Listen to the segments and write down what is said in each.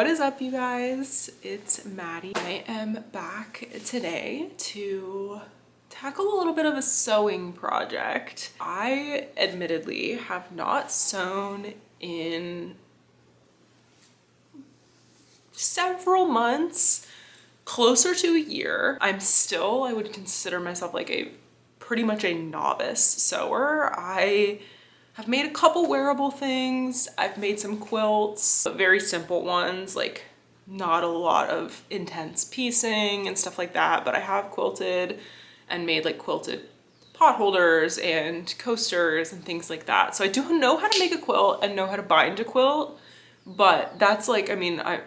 What is up, you guys? It's Maddie. I am back today to tackle a little bit of a sewing project. I admittedly have not sewn in several months, closer to a year. I would consider myself like pretty much a novice sewer. I have made a couple wearable things. I've made some quilts, but very simple ones, like not a lot of intense piecing and stuff like that, but I have quilted and made like quilted pot holders and coasters and things like that. So I do know how to make a quilt and know how to bind a quilt, but that's like, I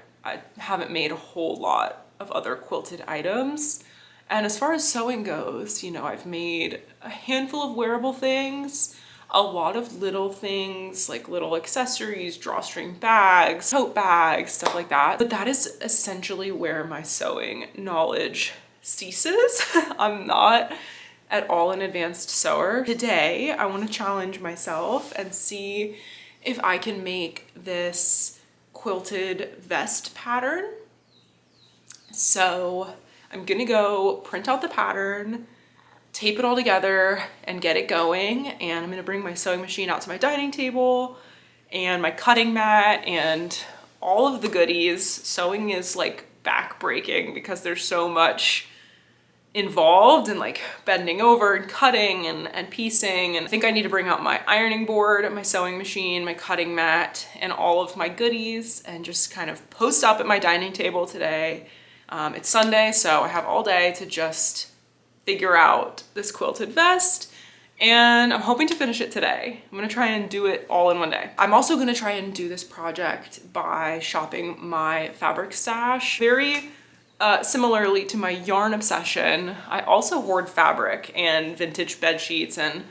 haven't made a whole lot of other quilted items. And as far as sewing goes, I've made a handful of wearable things, a lot of little things like little accessories, drawstring bags, tote bags, stuff like that. But that is essentially where my sewing knowledge ceases. I'm not at all an advanced sewer. Today, I want to challenge myself and see if I can make this quilted vest pattern. So I'm gonna go print out the pattern, tape it all together and get it going. And I'm gonna bring my sewing machine out to my dining table and my cutting mat and all of the goodies. Sewing is like back-breaking because there's so much involved in like bending over and cutting and piecing. And I think I need to bring out my ironing board, my sewing machine, my cutting mat, and all of my goodies and just kind of post up at my dining table today. It's Sunday, so I have all day to just figure out this quilted vest, and I'm hoping to finish it today. I'm gonna try and do it all in one day. I'm also gonna try and do this project by shopping my fabric stash. Very similarly to my yarn obsession, I also hoard fabric and vintage bed sheets and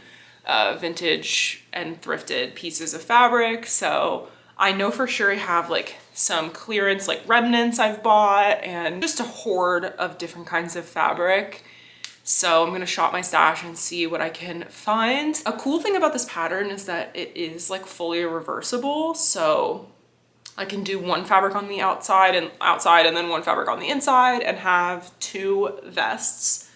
vintage and thrifted pieces of fabric. So I know for sure I have like some clearance, like remnants I've bought, and just a hoard of different kinds of fabric. So I'm gonna shop my stash and see what I can find. A cool thing about this pattern is that it is like fully reversible. So I can do one fabric on the outside and then one fabric on the inside and have two vests.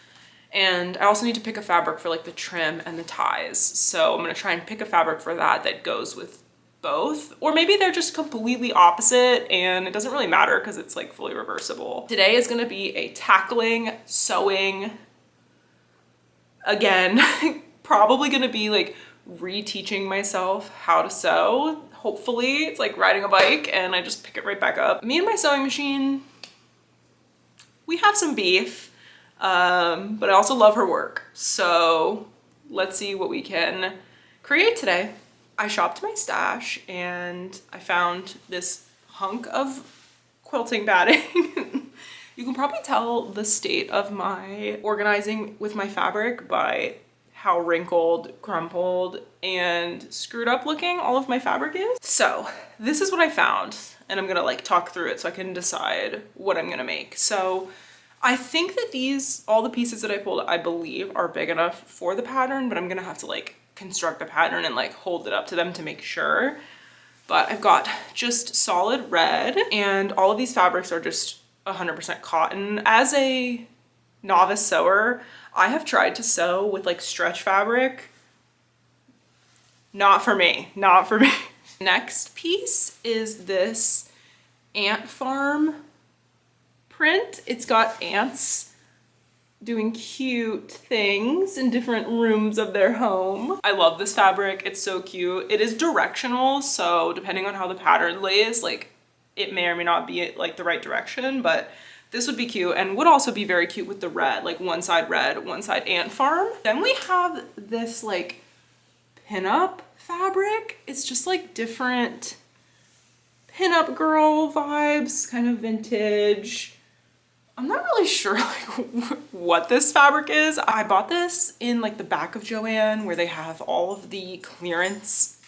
And I also need to pick a fabric for like the trim and the ties. So I'm gonna try and pick a fabric for that goes with both, or maybe they're just completely opposite and it doesn't really matter because it's like fully reversible. Today is gonna be a tackling, sewing, again, probably gonna be like reteaching myself how to sew. Hopefully it's like riding a bike and I just pick it right back up. Me and my sewing machine, we have some beef, but I also love her work. So let's see what we can create today. I shopped my stash and I found this hunk of quilting batting. You can probably tell the state of my organizing with my fabric by how wrinkled, crumpled, and screwed up looking all of my fabric is. So this is what I found, and I'm gonna like talk through it so I can decide what I'm gonna make. So I think that all the pieces that I pulled, I believe are big enough for the pattern, but I'm gonna have to like construct the pattern and like hold it up to them to make sure. But I've got just solid red, and all of these fabrics are just 100% cotton. As a novice sewer, I have tried to sew with like stretch fabric. Not for me, not for me. Next piece is this ant farm print. It's got ants doing cute things in different rooms of their home. I love this fabric, it's so cute. It is directional, so depending on how the pattern lays, like it may or may not be like the right direction, but this would be cute and would also be very cute with the red, like one side red, one side ant farm. Then we have this like pinup fabric. It's just like different pinup girl vibes, kind of vintage. I'm not really sure like what this fabric is. I bought this in like the back of Joann where they have all of the clearance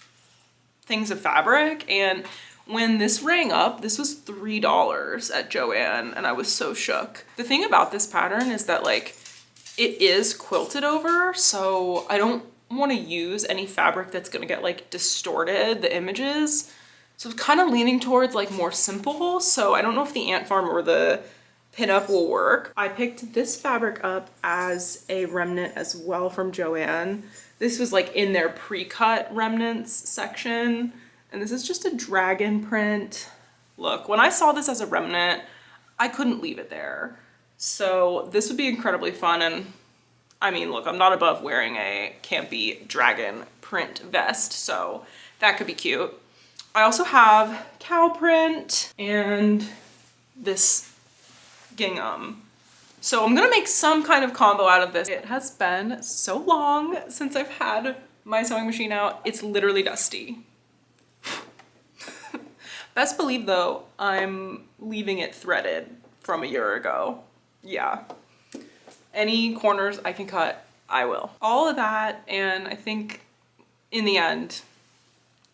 things of fabric, and when this rang up, this was $3 at Joann and I was so shook. The thing about this pattern is that like it is quilted over, so I don't want to use any fabric that's gonna get like distorted, the images. So it's kind of leaning towards like more simple. So I don't know if the ant farm or the pinup will work. I picked this fabric up as a remnant as well from Joann. This was like in their pre-cut remnants section. And this is just a dragon print. Look, when I saw this as a remnant, I couldn't leave it there. So this would be incredibly fun. And I mean, look, I'm not above wearing a campy dragon print vest, so that could be cute. I also have cow print and this gingham. So I'm gonna make some kind of combo out of this. It has been so long since I've had my sewing machine out. It's literally dusty. Best believe though, I'm leaving it threaded from a year ago. Yeah. Any corners I can cut, I will. All of that, and I think in the end,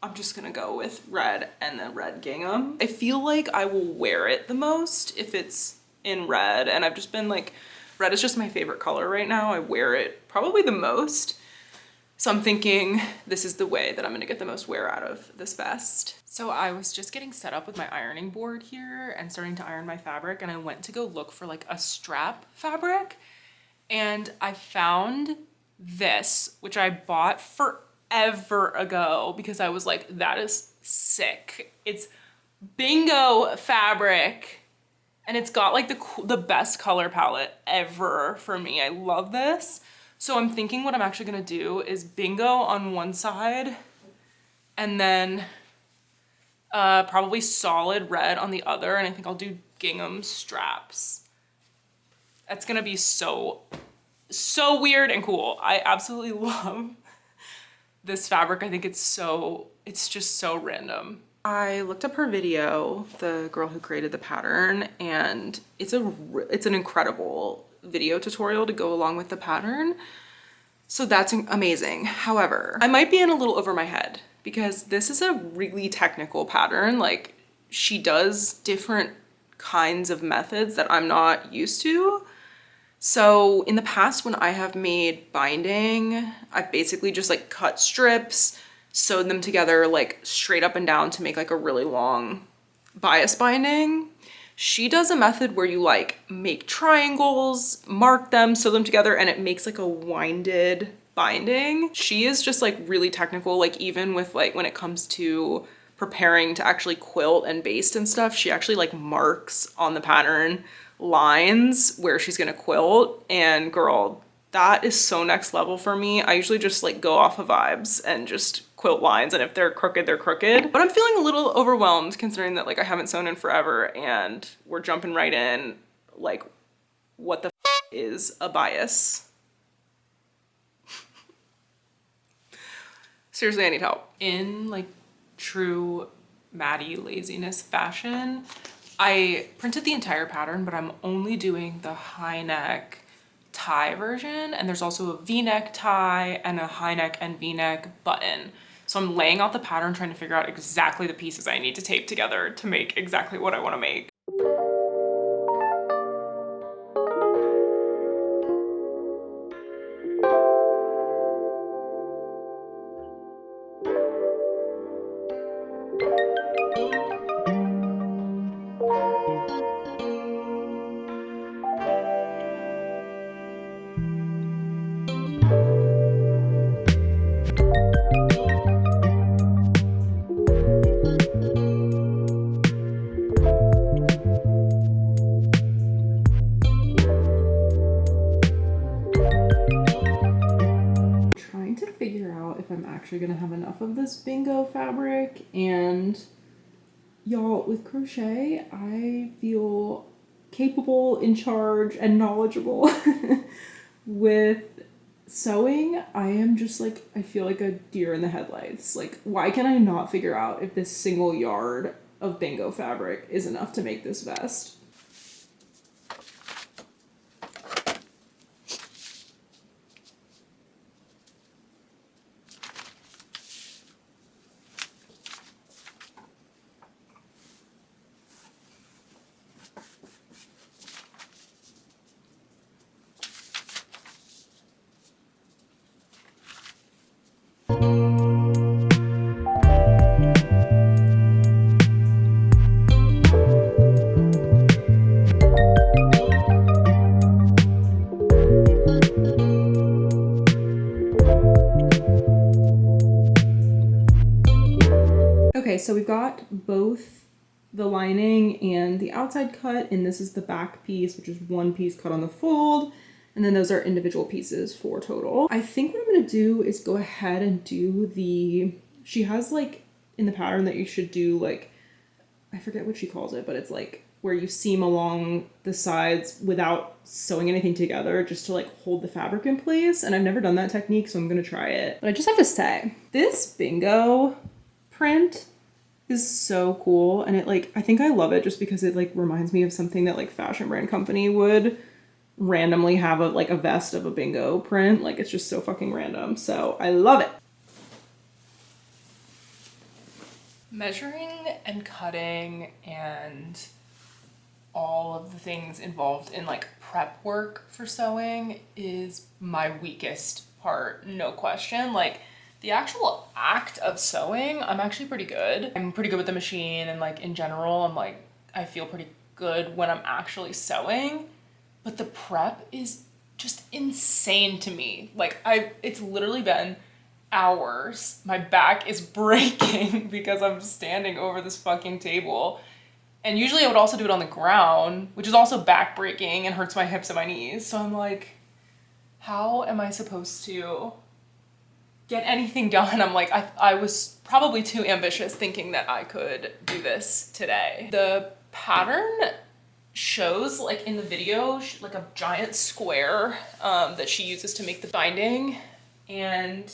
I'm just gonna go with red and the red gingham. I feel like I will wear it the most if it's in red, and I've just been like, red is just my favorite color right now. I wear it probably the most. So I'm thinking this is the way that I'm gonna get the most wear out of this vest. So I was just getting set up with my ironing board here and starting to iron my fabric, and I went to go look for like a strap fabric, and I found this, which I bought forever ago because I was like, that is sick. It's bingo fabric, and it's got like the best color palette ever for me. I love this. So I'm thinking what I'm actually gonna do is bingo on one side and then probably solid red on the other, and I think I'll do gingham straps. That's gonna be so weird and cool. I absolutely love this fabric. I think it's just so random. I looked up her video, the girl who created the pattern, and it's an incredible video tutorial to go along with the pattern. So that's amazing. However, I might be in a little over my head because this is a really technical pattern. Like, she does different kinds of methods that I'm not used to. So in the past, when I have made binding, I've basically just like cut strips, sewed them together like straight up and down to make like a really long bias binding. She does a method where you like make triangles, mark them, sew them together, and it makes like a winded binding. She is just like really technical, like even with like when it comes to preparing to actually quilt and baste and stuff, she actually like marks on the pattern lines where she's gonna quilt, and girl, that is so next level for me. I usually just like go off of vibes and just quilt lines, and if they're crooked, they're crooked. But I'm feeling a little overwhelmed considering that like I haven't sewn in forever and we're jumping right in. Like, what the f is a bias? Seriously, I need help. In like true Maddie laziness fashion, I printed the entire pattern, but I'm only doing the high neck tie version, and there's also a v-neck tie and a high neck and v-neck button. So I'm laying out the pattern, trying to figure out exactly the pieces I need to tape together to make exactly what I want to make. If I'm actually gonna have enough of this bingo fabric, and y'all, with crochet I feel capable, in charge, and knowledgeable. With sewing, I am just like, I feel like a deer in the headlights. Like, why can I not figure out if this single yard of bingo fabric is enough to make this vest? Okay, so we've got both the lining and the outside cut, and this is the back piece, which is one piece cut on the fold, and then those are individual pieces for total. I think what I'm gonna do is go ahead and do she has like in the pattern that you should do, like, I forget what she calls it, but it's like where you seam along the sides without sewing anything together, just to like hold the fabric in place. And I've never done that technique, so I'm gonna try it. But I just have to say, this bingo print is so cool. And it like, I think I love it just because it like reminds me of something that like fashion brand company would randomly have, a like a vest of a bingo print. Like, it's just so fucking random. So I love it. Measuring and cutting and all of the things involved in like prep work for sewing is my weakest part, no question. Like, the actual act of sewing, I'm actually pretty good. I'm pretty good with the machine, and like in general, I'm like, I feel pretty good when I'm actually sewing, but the prep is just insane to me. Like, it's literally been hours. My back is breaking because I'm standing over this fucking table. And usually I would also do it on the ground, which is also back breaking and hurts my hips and my knees. So I'm like, how am I supposed to get anything done? I'm like, I was probably too ambitious thinking that I could do this today. The pattern shows, like in the video, like a giant square that she uses to make the binding, and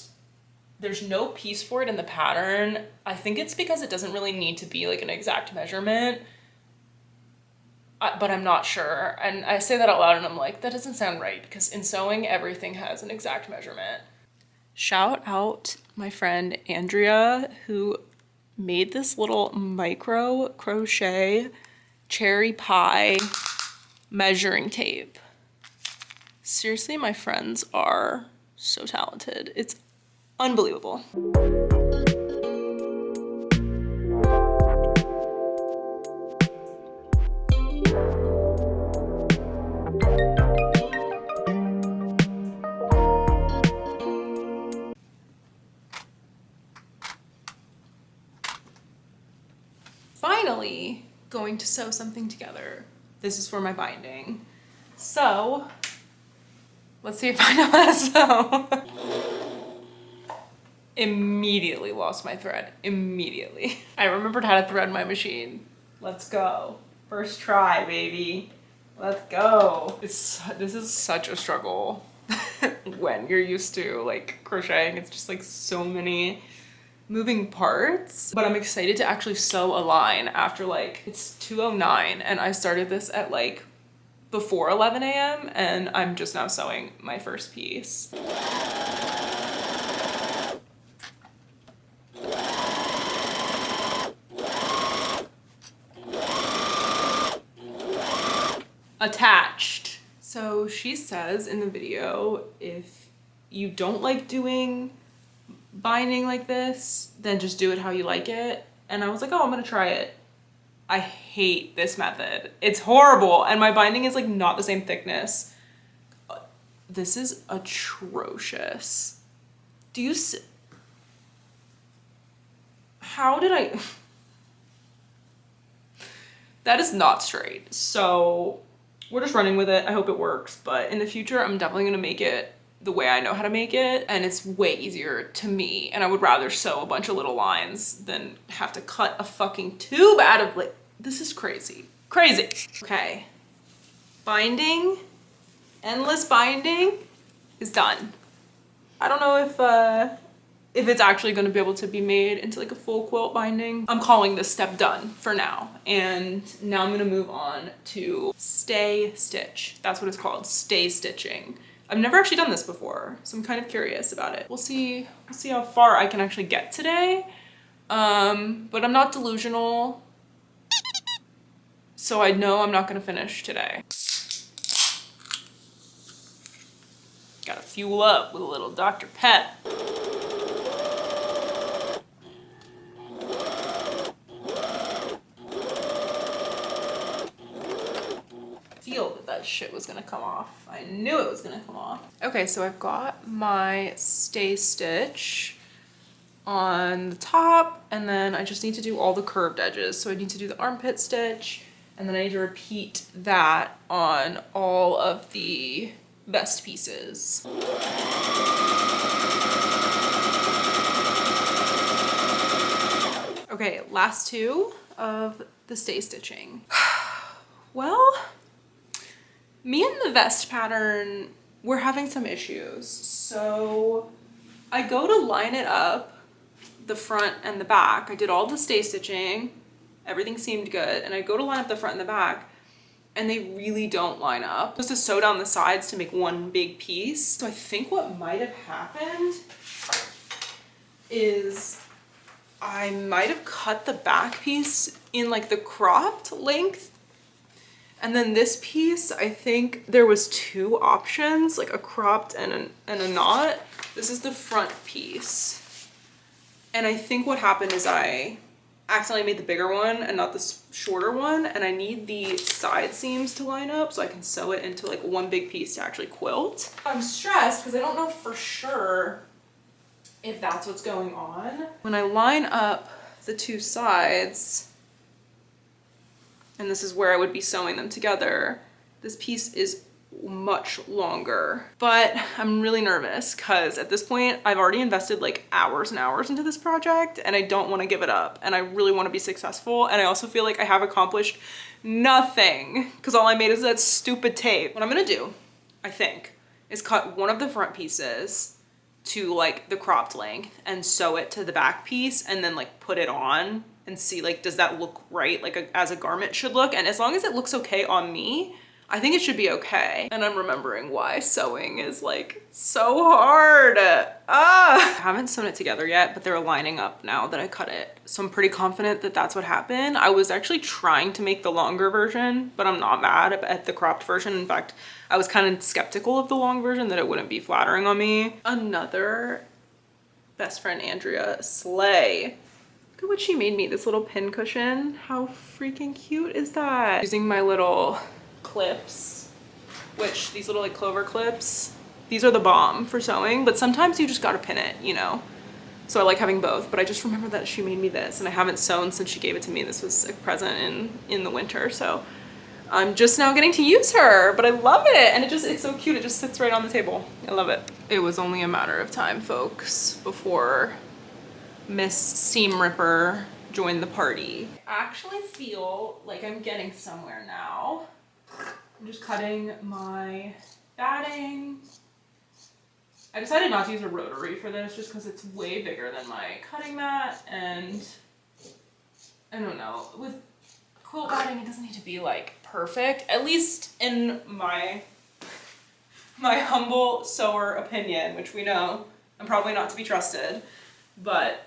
there's no piece for it in the pattern. I think it's because it doesn't really need to be like an exact measurement, but I'm not sure. And I say that out loud and I'm like, that doesn't sound right, because in sewing, everything has an exact measurement. Shout out my friend Andrea, who made this little micro crochet cherry pie measuring tape. Seriously, my friends are so talented. It's unbelievable. Finally, going to sew something together. This is for my binding. So, let's see if I know how to sew. Immediately lost my thread. Immediately. I remembered how to thread my machine. Let's go. First try, baby. Let's go. This is such a struggle when you're used to like crocheting. It's just like so many moving parts, but I'm excited to actually sew a line after like, it's 2:09 and I started this at like before 11 a.m. and I'm just now sewing my first piece. Attached. So she says in the video, if you don't like doing binding like this, then just do it how you like it. And I was like, oh, I'm gonna try it. I hate this method. It's horrible. And my binding is like not the same thickness. This is atrocious. Do you how did I? That is not straight. So we're just running with it. I hope it works, but in the future, I'm definitely gonna make it the way I know how to make it, and it's way easier to me, and I would rather sew a bunch of little lines than have to cut a fucking tube out of like, this is crazy. Crazy. Okay. Binding, endless binding is done. I don't know if it's actually going to be able to be made into like a full quilt binding. I'm calling this step done for now. And now I'm going to move on to stay stitch. That's what it's called, stay stitching. I've never actually done this before, so I'm kind of curious about it. We'll see how far I can actually get today. But I'm not delusional, so I know I'm not going to finish today. Gotta fuel up with a little Dr. Pep. That shit was gonna come off. I knew it was gonna come off. Okay, so I've got my stay stitch on the top, and then I just need to do all the curved edges. So I need to do the armpit stitch, and then I need to repeat that on all of the vest pieces. Okay, last two of the stay stitching. Well, me and the vest pattern, we're having some issues. So I go to line it up, the front and the back. I did all the stay stitching, everything seemed good, and I go to line up the front and the back, and they really don't line up. Just to sew down the sides to make one big piece. So I think what might have happened is I might have cut the back piece in like the cropped length. And then this piece, I think there was two options, like a cropped and a knot. This is the front piece. And I think what happened is I accidentally made the bigger one and not the shorter one. And I need the side seams to line up so I can sew it into like one big piece to actually quilt. I'm stressed because I don't know for sure if that's what's going on. When I line up the two sides, and this is where I would be sewing them together, this piece is much longer. But I'm really nervous because at this point I've already invested like hours and hours into this project, and I don't want to give it up, and I really want to be successful, and I also feel like I have accomplished nothing because all I made is that stupid tape. What I'm gonna do, I think, is cut one of the front pieces to like the cropped length and sew it to the back piece, and then like put it on and see like, does that look right, like as a garment should look. And as long as it looks okay on me, I think it should be okay. And I'm remembering why sewing is like so hard. I haven't sewn it together yet, but they're lining up now that I cut it. So I'm pretty confident that that's what happened. I was actually trying to make the longer version, but I'm not mad at the cropped version. In fact, I was kind of skeptical of the long version, that it wouldn't be flattering on me. Another best friend, Andrea, slay. Look at what she made me, this little pin cushion. How freaking cute is that? Using my little clips, which these little like clover clips, these are the bomb for sewing, but sometimes you just gotta pin it, you know? So I like having both, but I just remember that she made me this, and I haven't sewn since she gave it to me. This was a present in the winter, so I'm just now getting to use her, but I love it. And it's so cute. It just sits right on the table. I love it. It was only a matter of time, folks, before Miss Seam Ripper joined the party. I actually feel like I'm getting somewhere now. I'm just cutting my batting. I decided not to use a rotary for this just because it's way bigger than my cutting mat, and I don't know, with quilt batting it doesn't need to be like perfect, at least in my humble sewer opinion, which we know I'm probably not to be trusted, but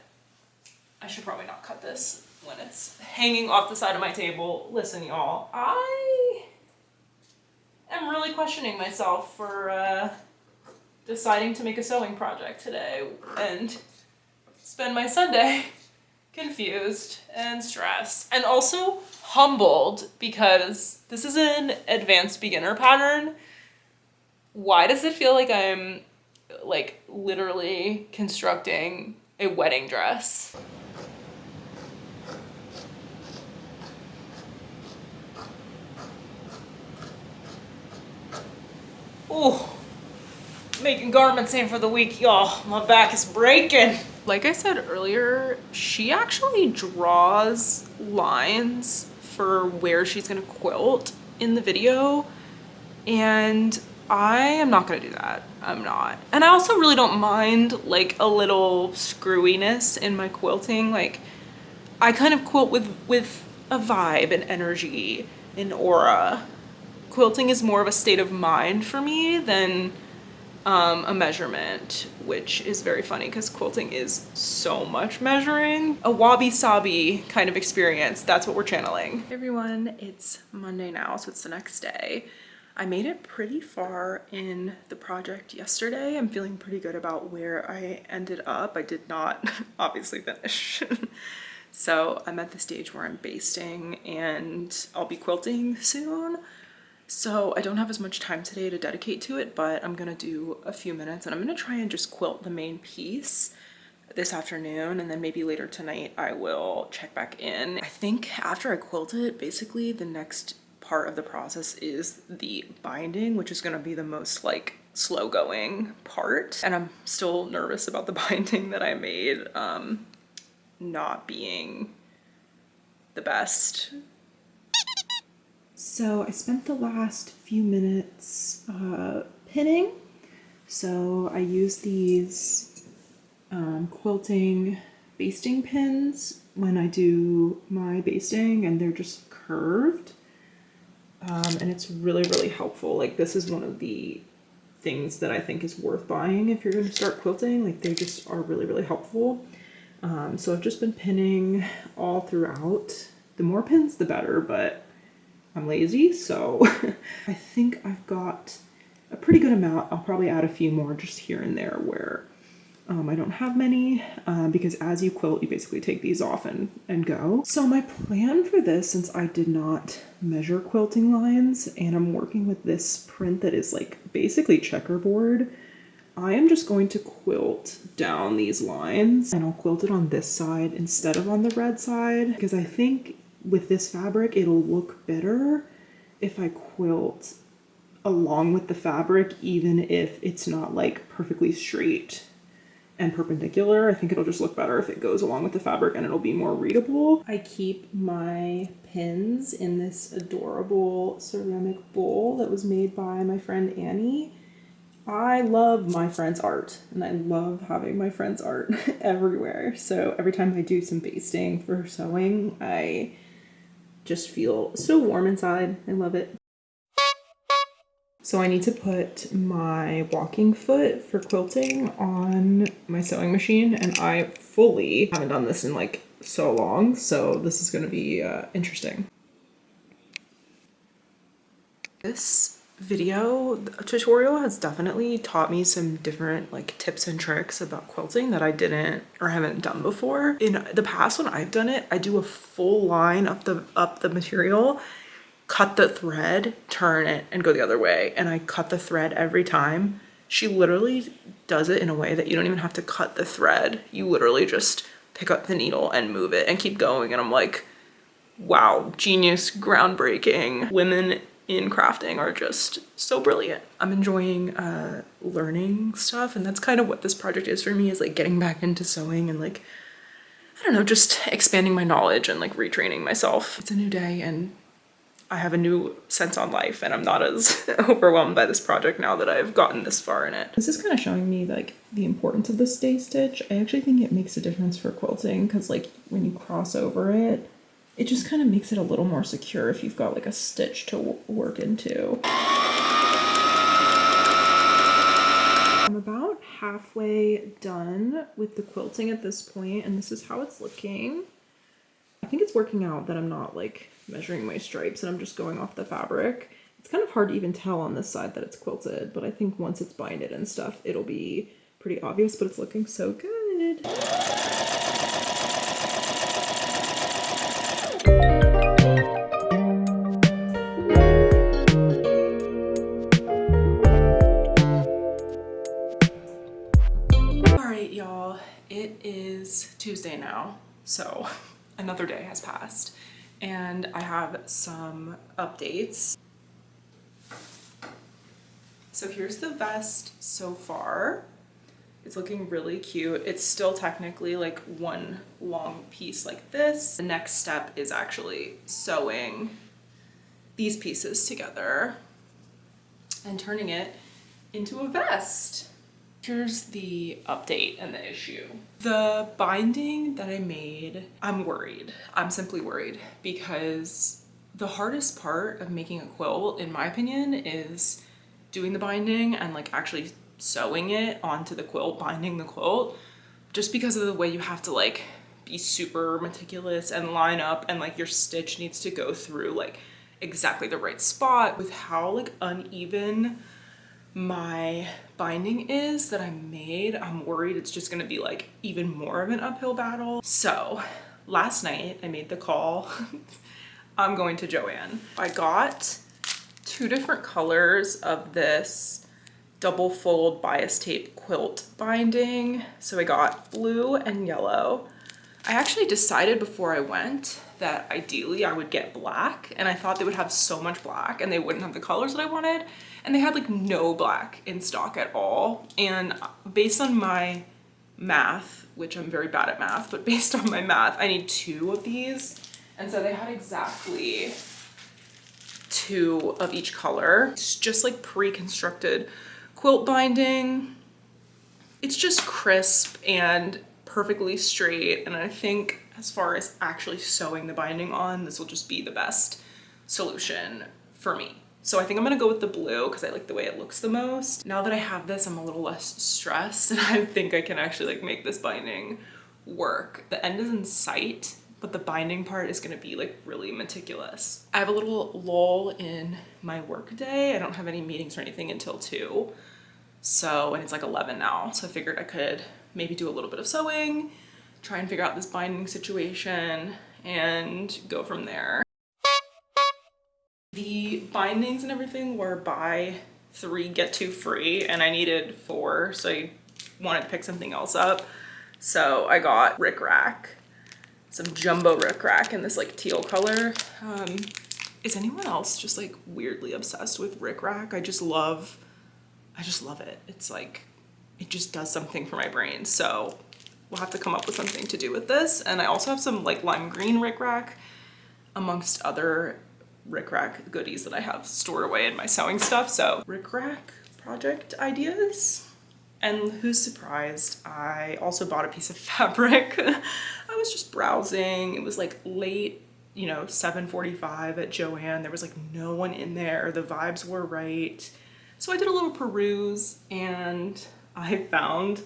I should probably not cut this when it's hanging off the side of my table. Listen, y'all, I am really questioning myself for deciding to make a sewing project today and spend my Sunday confused and stressed, and also humbled because this is an advanced beginner pattern. Why does it feel like I'm like literally constructing a wedding dress? Oh, making garments in for the week, y'all. My back is breaking. Like I said earlier, she actually draws lines for where she's gonna quilt in the video, and I am not gonna do that. I'm not. And I also really don't mind like a little screwiness in my quilting. Like, I kind of quilt with a vibe and energy and aura. Quilting is more of a state of mind for me than a measurement, which is very funny because quilting is so much measuring. A wabi-sabi kind of experience. That's what we're channeling. Hey everyone, it's Monday now, so it's the next day. I made it pretty far in the project yesterday. I'm feeling pretty good about where I ended up. I did not obviously finish. So I'm at the stage where I'm basting and I'll be quilting soon. So I don't have as much time today to dedicate to it, but I'm gonna do a few minutes and I'm gonna try and just quilt the main piece. this afternoon, and then maybe later tonight I will check back in. I think after I quilt it, basically the next part of the process is the binding, which is going to be the most like slow going part. And I'm still nervous about the binding that I made not being the best. So I spent the last few minutes pinning. So I used these quilting basting pins when I do my basting, and they're just curved. And it's really, really helpful. Like, this is one of the things that I think is worth buying if you're going to start quilting. Like, they just are really, really helpful. So I've just been pinning all throughout. The more pins, the better, but I'm lazy, so I think I've got a pretty good amount. I'll probably add a few more just here and there where I don't have many, because as you quilt, you basically take these off and go. So my plan for this, since I did not measure quilting lines and I'm working with this print that is like basically checkerboard, I am just going to quilt down these lines, and I'll quilt it on this side instead of on the red side, because I think with this fabric, it'll look better if I quilt along with the fabric, even if it's not like perfectly straight and perpendicular. I think it'll just look better if it goes along with the fabric and it'll be more readable. I keep my pins in this adorable ceramic bowl that was made by my friend Annie. I love my friend's art, and I love having my friend's art everywhere. So every time I do some basting for sewing, I just feel so warm inside. I love it. So I need to put my walking foot for quilting on my sewing machine, and I fully haven't done this in like so long, so this is going to be interesting. This video tutorial has definitely taught me some different like tips and tricks about quilting that I didn't or haven't done before. In the past, when I've done it, I do a full line up the material, cut the thread, turn it, and go the other way. And I cut the thread every time. She literally does it in a way that you don't even have to cut the thread. You literally just pick up the needle and move it and keep going. And I'm like, wow, genius, groundbreaking. Women in crafting are just so brilliant. I'm enjoying learning stuff, and that's kind of what this project is for me, is like getting back into sewing and like, I don't know, just expanding my knowledge and like retraining myself. It's a new day and I have a new sense on life, and I'm not as overwhelmed by this project now that I've gotten this far in it. This is kind of showing me like the importance of the stay stitch. I actually think it makes a difference for quilting, because like when you cross over it, it just kind of makes it a little more secure if you've got like a stitch to work into. I'm about halfway done with the quilting at this point, and this is how it's looking. I think it's working out that I'm not like measuring my stripes and I'm just going off the fabric. It's kind of hard to even tell on this side that it's quilted, but I think once it's binded and stuff, it'll be pretty obvious, but it's looking so good. Alright, y'all, it is Tuesday now, so another day has passed, and I have some updates. So here's the vest so far. It's looking really cute. It's still technically like one long piece like this. The next step is actually sewing these pieces together and turning it into a vest. Here's the update and the issue. The binding that I made, I'm worried. I'm simply worried, because the hardest part of making a quilt, in my opinion, is doing the binding and like actually sewing it onto the quilt, binding the quilt, just because of the way you have to like be super meticulous and line up, and like your stitch needs to go through like exactly the right spot. With how like uneven my binding is that I made, I'm worried it's just gonna be like even more of an uphill battle. So last night I made the call. I'm going to Joann. I got 2 different colors of this double fold bias tape quilt binding. So I got blue and yellow. I actually decided before I went that ideally I would get black, and I thought they would have so much black and they wouldn't have the colors that I wanted, and they had like no black in stock at all. And based on my math, which I'm very bad at math, but based on my math, I need 2 of these. And so they had exactly 2 of each color. It's just like pre-constructed quilt binding. It's just crisp and perfectly straight. And I think as far as actually sewing the binding on, this will just be the best solution for me. So I think I'm gonna go with the blue because I like the way it looks the most. Now that I have this, I'm a little less stressed, and I think I can actually like make this binding work. The end is in sight, but the binding part is gonna be like really meticulous. I have a little lull in my work day. I don't have any meetings or anything until 2. So, and it's like 11 now. So I figured I could maybe do a little bit of sewing, try and figure out this binding situation, and go from there. The bindings and everything were buy 3, get 2 free, and I needed 4, so I wanted to pick something else up. So I got rickrack, some jumbo rickrack in this like teal color. Is anyone else just like weirdly obsessed with rickrack? I just love it. It's like, it just does something for my brain. So we'll have to come up with something to do with this. And I also have some like lime green rickrack amongst other rickrack goodies that I have stored away in my sewing stuff. So rickrack project ideas. And who's surprised, I also bought a piece of fabric. I was just browsing. It was like late, 7:45 at Joann. There was like no one in there. The vibes were right. So I did a little peruse and I found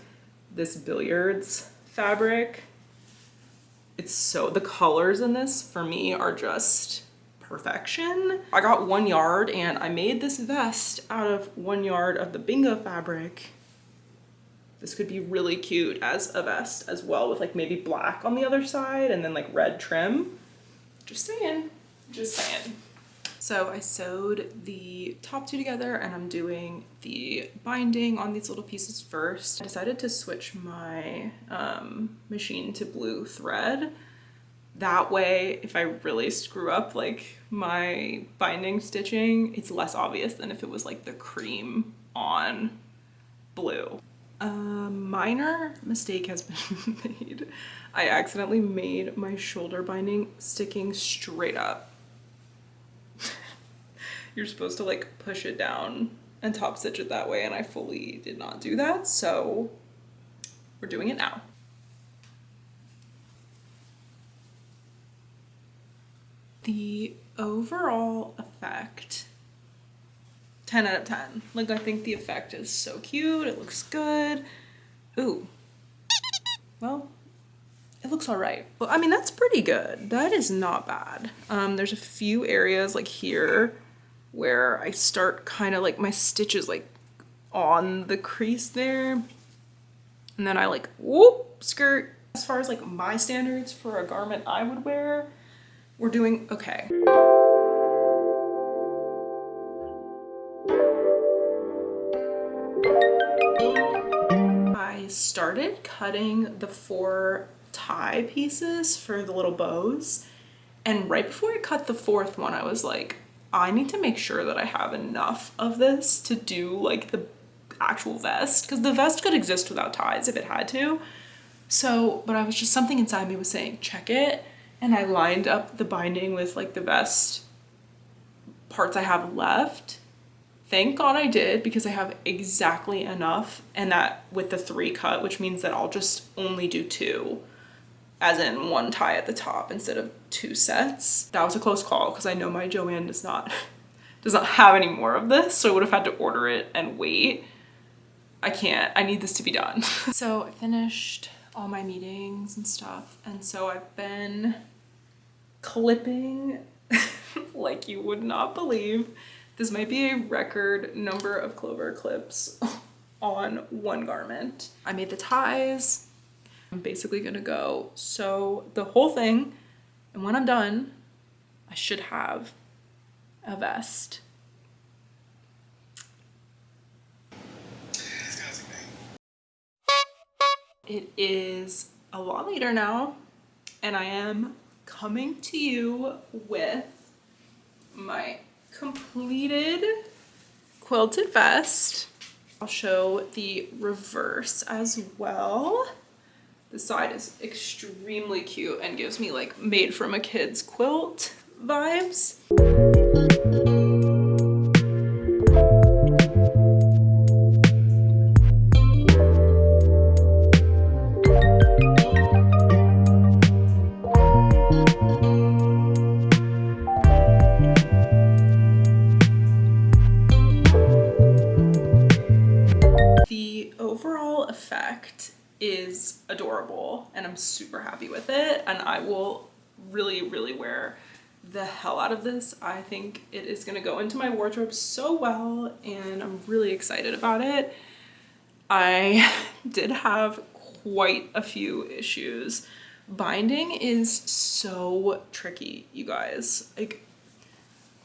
this billiards fabric. The colors in this for me are just perfection. I got 1 yard and I made this vest out of 1 yard of the bingo fabric. This could be really cute as a vest as well, with like maybe black on the other side and then like red trim. Just saying. So I sewed the top 2 together and I'm doing the binding on these little pieces first. I decided to switch my machine to blue thread. That way, if I really screw up like my binding stitching, it's less obvious than if it was like the cream on blue. A minor mistake has been made. I accidentally made my shoulder binding sticking straight up. You're supposed to like push it down and top stitch it that way, and I fully did not do that, so we're doing it now. The overall effect, 10 out of 10. Like, I think the effect is so cute. It looks good. Ooh. Well, it looks all right. Well, I mean, that's pretty good. That is not bad. There's a few areas like here where I start kind of like my stitches like on the crease there. And then I like, whoop, skirt. As far as like my standards for a garment I would wear, we're doing okay. I started cutting the 4 tie pieces for the little bows, and right before I cut the 4th one, I was like, I need to make sure that I have enough of this to do like the actual vest, because the vest could exist without ties if it had to. So, but I was just, something inside me was saying, check it. And I lined up the binding with like the vest parts I have left. Thank God I did, because I have exactly enough, and that with the 3 cut, which means that I'll just only do 2, as in 1 tie at the top instead of 2 sets. That was a close call because I know my Joann does not have any more of this, so I would have had to order it and wait. I can't, I need this to be done. So I finished all my meetings and stuff, and so I've been clipping like you would not believe. This might be a record number of clover clips on one garment. I made the ties. I'm basically gonna go sew the whole thing, and when I'm done, I should have a vest. It is a lot later now, and I am coming to you with my completed quilted vest. I'll show the reverse as well. The side is extremely cute and gives me like made from a kid's quilt vibes. The overall effect is adorable and I'm super happy with it, and I will really wear the hell out of this. I think it is gonna go into my wardrobe so well and I'm really excited about it. I did have quite a few issues. Binding is so tricky, you guys. Like,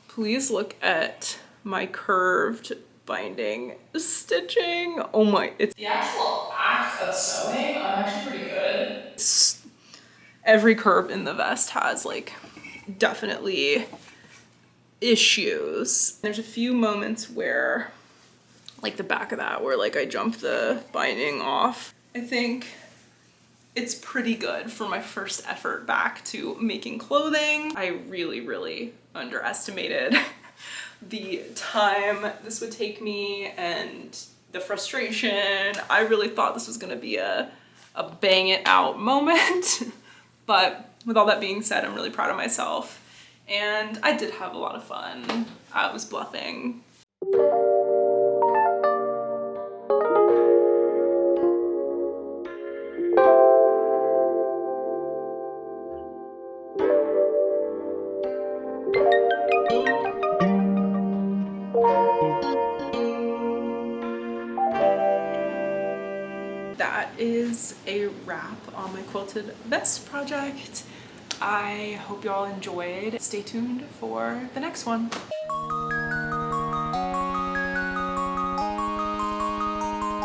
please look at my curved binding stitching. Oh my, it's the actual act of sewing. I'm actually pretty good. Every curve in the vest has like definitely issues. There's a few moments where like the back of that where like I jumped the binding off. I think it's pretty good for my first effort back to making clothing. I really underestimated the time this would take me and the frustration. I really thought this was gonna be a bang it out moment. But with all that being said, I'm really proud of myself. And I did have a lot of fun. I was bluffing. That is a wrap on my quilted vest project. I hope y'all enjoyed. Stay tuned for the next one.